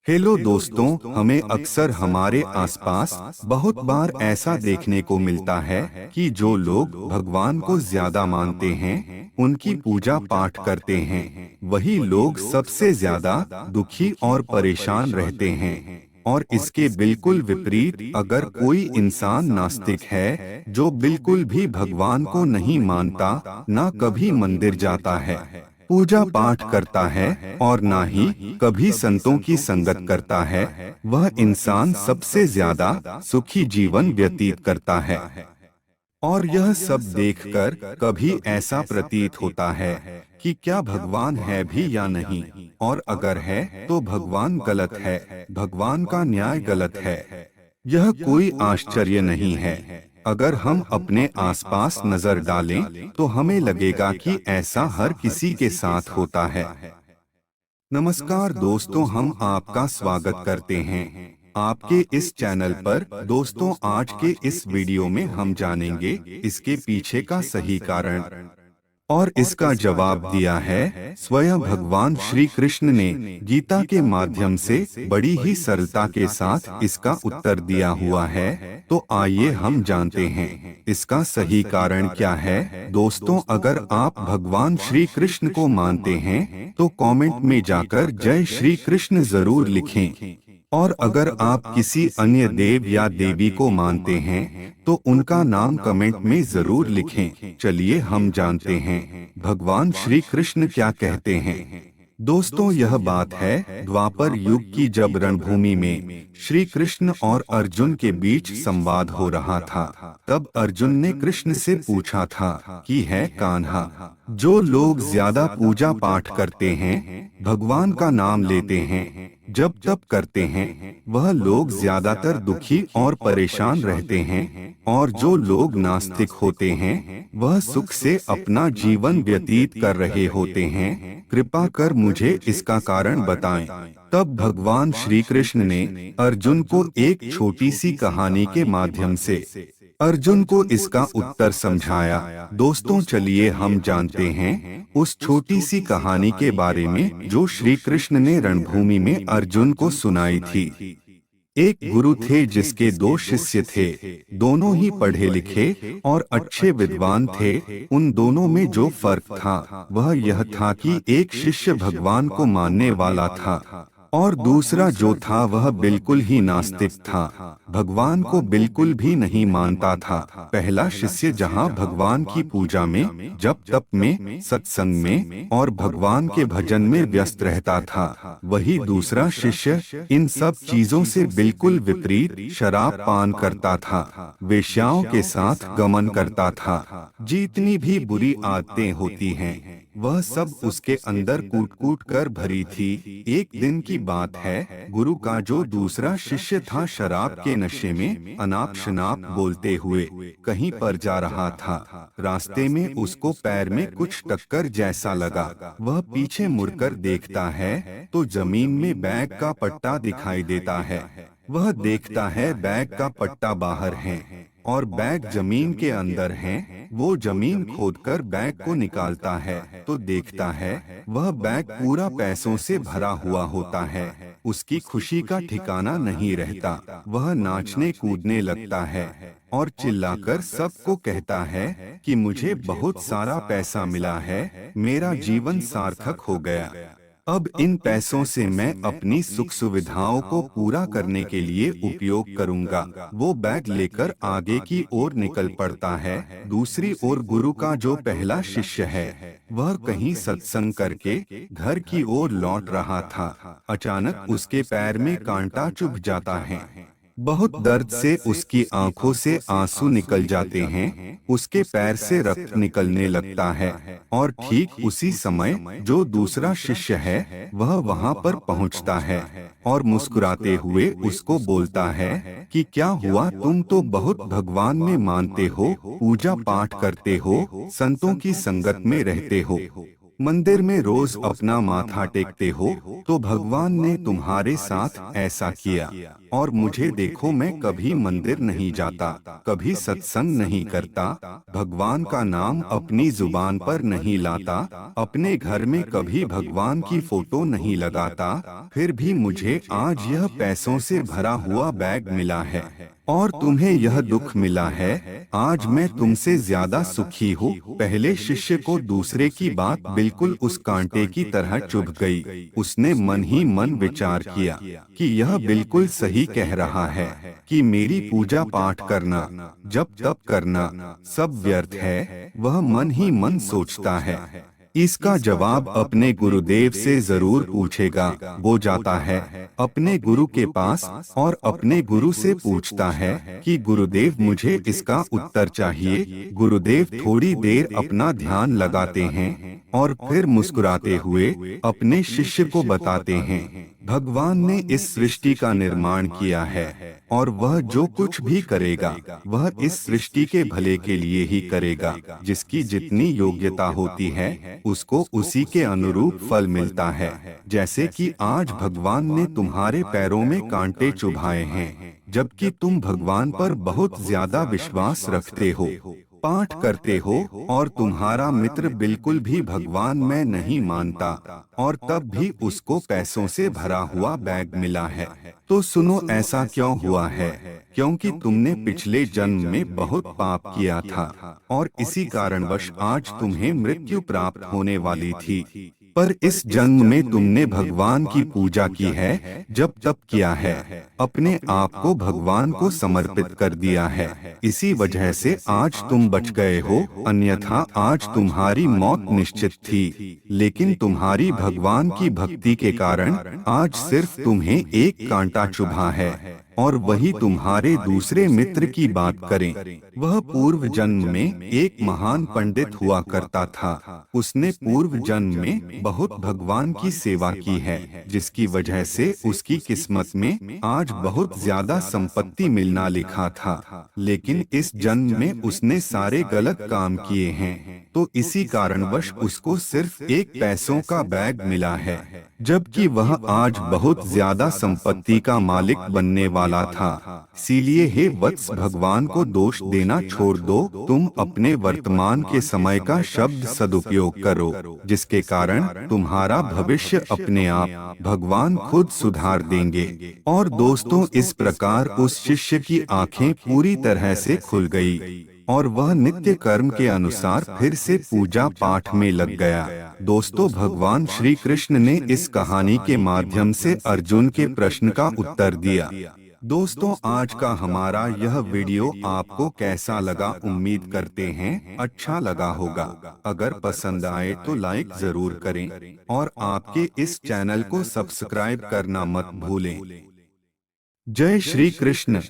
Hello दोस्तों, हमें अक्सर हमारे आसपास बहुत बार ऐसा देखने को मिलता है कि जो लोग भगवान को ज्यादा मानते हैं, उनकी पूजा पाठ करते हैं, वही लोग सबसे ज्यादा दुखी और परेशान रहते हैं। और इसके बिल्कुल विपरीत अगर कोई इंसान नास्तिक है, जो बिल्कुल भी भगवान को नहीं मानता, ना कभी मंदिर जाता है, पूजा पाठ करता है और ना ही कभी संतों की संगत करता है, वह इंसान सबसे ज्यादा सुखी जीवन व्यतीत करता है। और यह सब देखकर कभी ऐसा प्रतीत होता है कि क्या भगवान है भी या नहीं, और अगर है तो भगवान गलत है, भगवान का न्याय गलत है। यह कोई आश्चर्य नहीं है। अगर हम अपने आसपास नजर डालें तो हमें लगेगा कि ऐसा हर किसी के साथ होता है। नमस्कार दोस्तों, हम आपका स्वागत करते हैं आपके इस चैनल पर। दोस्तों, आज के इस वीडियो में हम जानेंगे इसके पीछे का सही कारण, और इसका जवाब दिया है स्वयं भगवान श्री कृष्ण ने गीता के माध्यम से। बड़ी ही सरलता के साथ इसका उत्तर दिया हुआ है। तो आइए हम जानते हैं इसका सही कारण क्या है। दोस्तों, अगर आप भगवान श्री कृष्ण को मानते हैं तो कमेंट में जाकर जय श्री कृष्ण जरूर लिखें। और अगर आप किसी अन्य देव या देवी को मानते हैं तो उनका नाम कमेंट में जरूर लिखें। चलिए हम जानते हैं भगवान श्री कृष्ण क्या कहते हैं। दोस्तों, यह बात है द्वापर युग की, जब रणभूमि में श्री कृष्ण और अर्जुन के बीच संवाद हो रहा था। तब अर्जुन ने कृष्ण से पूछा था कि है कान्हा, जो लोग ज्यादा पूजा पाठ करते हैं, भगवान का नाम लेते हैं, जब तप करते हैं, वह लोग ज्यादातर दुखी और परेशान रहते हैं, और जो लोग नास्तिक होते हैं, वह सुख से अपना जीवन व्यतीत कर रहे होते हैं। कृपा कर मुझे इसका कारण बताएं। तब भगवान श्री कृष्ण ने अर्जुन को एक छोटी सी कहानी के माध्यम से अर्जुन को इसका उत्तर समझाया। दोस्तों, चलिए हम जानते हैं उस छोटी सी कहानी के बारे में जो श्री कृष्ण ने रणभूमि में अर्जुन को सुनाई थी। एक गुरु थे जिसके दो शिष्य थे। दोनों ही पढ़े लिखे और अच्छे विद्वान थे। उन दोनों में जो फर्क था वह यह था कि एक शिष्य भगवान को मानने वाला था, और दूसरा जो था वह बिल्कुल ही नास्तिक था, भगवान को बिल्कुल भी नहीं मानता था। पहला शिष्य जहाँ भगवान की पूजा में, जप तप में, सत्संग में और भगवान के भजन में व्यस्त रहता था, वही दूसरा शिष्य इन सब चीजों से बिल्कुल विपरीत शराब पान करता था, वेश्याओं के साथ गमन करता था। जितनी भी बुरी आदतें होती हैं, वह सब उसके अंदर कूट कूट कर भरी थी। एक दिन की बात है, गुरु का जो दूसरा शिष्य था शराब के नशे में अनाप शनाप बोलते हुए कहीं पर जा रहा था। रास्ते में उसको पैर में कुछ टक्कर जैसा लगा। वह पीछे मुड़कर देखता है तो जमीन में बैग का पट्टा दिखाई देता है। वह देखता है बैग का पट्टा बाहर है और बैग जमीन के अंदर है। वो जमीन खोदकर बैग को निकालता है तो देखता है वह बैग पूरा पैसों से भरा हुआ होता है। उसकी खुशी का ठिकाना नहीं रहता। वह नाचने कूदने लगता है और चिल्लाकर सबको कहता है कि मुझे बहुत सारा पैसा मिला है, मेरा जीवन सार्थक हो गया। अब इन पैसों से मैं अपनी सुख सुविधाओं को पूरा करने के लिए उपयोग करूंगा। वो बैग लेकर आगे की ओर निकल पड़ता है। दूसरी ओर गुरु का जो पहला शिष्य है, वह कहीं सत्संग करके घर की ओर लौट रहा था। अचानक उसके पैर में कांटा चुभ जाता है। बहुत दर्द से उसकी आंखों से आंसू निकल जाते हैं। उसके पैर से रक्त निकलने लगता है, और ठीक उसी समय जो दूसरा शिष्य है वह वहां पर पहुंचता है और मुस्कुराते हुए उसको बोलता है कि क्या हुआ, तुम तो बहुत भगवान में मानते हो, पूजा पाठ करते हो, संतों की संगत में रहते हो, मंदिर में रोज अपना माथा टेकते हो तो भगवान ने तुम्हारे साथ ऐसा किया। और मुझे देखो, मैं कभी मंदिर नहीं जाता, कभी सत्संग नहीं करता, भगवान का नाम अपनी जुबान पर नहीं लाता, अपने घर में कभी भगवान की फोटो नहीं लगाता, फिर भी मुझे आज यह पैसों से भरा हुआ बैग मिला है और तुम्हें यह दुख मिला है। आज मैं तुमसे ज्यादा सुखी हूँ। पहले शिष्य को दूसरे की बात बिल्कुल उस कांटे की तरह चुभ गई। उसने मन ही मन विचार किया कि यह बिल्कुल सही कह रहा है कि मेरी पूजा पाठ करना, जप तप करना सब व्यर्थ है। वह मन ही मन सोचता है। इसका जवाब अपने गुरुदेव से जरूर पूछेगा। वो जाता है अपने गुरु के पास और अपने गुरु से पूछता है कि गुरुदेव, मुझे इसका उत्तर चाहिए। गुरुदेव थोड़ी देर अपना ध्यान लगाते हैं और फिर मुस्कुराते हुए अपने शिष्य को बताते हैं, भगवान ने इस सृष्टि का निर्माण किया है और वह जो कुछ भी करेगा वह इस सृष्टि के भले के लिए ही करेगा। जिसकी जितनी योग्यता होती है उसको उसी के अनुरूप फल मिलता है। जैसे कि आज भगवान ने तुम्हारे पैरों में कांटे चुभाए हैं, जबकि तुम भगवान पर बहुत ज्यादा विश्वास रखते हो, पाठ करते हो और तुम्हारा मित्र बिल्कुल भी भगवान में नहीं मानता और तब भी उसको पैसों से भरा हुआ बैग मिला है। तो सुनो, ऐसा क्यों हुआ है? क्योंकि तुमने पिछले जन्म में बहुत पाप किया था और इसी कारणवश आज तुम्हें मृत्यु प्राप्त होने वाली थी। पर इस जन्म में तुमने भगवान की पूजा की है, जप तप किया है, अपने आप को भगवान को समर्पित कर दिया है। इसी वजह से आज तुम बच गए हो, अन्यथा आज तुम्हारी मौत निश्चित थी। लेकिन तुम्हारी भगवान की भक्ति के कारण आज सिर्फ तुम्हें एक कांटा चुभा है। और वही तुम्हारे दूसरे मित्र की बात करें, वह पूर्व जन्म में एक महान पंडित हुआ करता था। उसने पूर्व जन्म में बहुत भगवान की सेवा की है, जिसकी वजह से उसकी किस्मत में आज बहुत ज्यादा संपत्ति मिलना लिखा था। लेकिन इस जन्म में उसने सारे गलत काम किए हैं, तो इसी कारणवश उसको सिर्फ एक पैसों का बैग मिला है, जबकि वह आज बहुत ज्यादा संपत्ति का मालिक बनने वाला था। इसीलिए हे वत्स, भगवान को दोष देना छोड़ दो। तुम अपने वर्तमान के समय का शब्द सदुपयोग करो, जिसके कारण तुम्हारा भविष्य अपने आप भगवान खुद सुधार देंगे। और दोस्तों, इस प्रकार उस शिष्य की आंखें पूरी तरह से खुल गई और वह नित्य कर्म के अनुसार फिर से पूजा पाठ में लग गया। दोस्तों, भगवान श्री कृष्ण ने इस कहानी के माध्यम से अर्जुन के प्रश्न का उत्तर दिया। दोस्तों, आज का हमारा यह वीडियो आपको कैसा लगा? उम्मीद करते हैं अच्छा लगा होगा। अगर पसंद आए तो लाइक जरूर करें और आपके इस चैनल को सब्सक्राइब करना मत भूलें। जय श्री कृष्ण।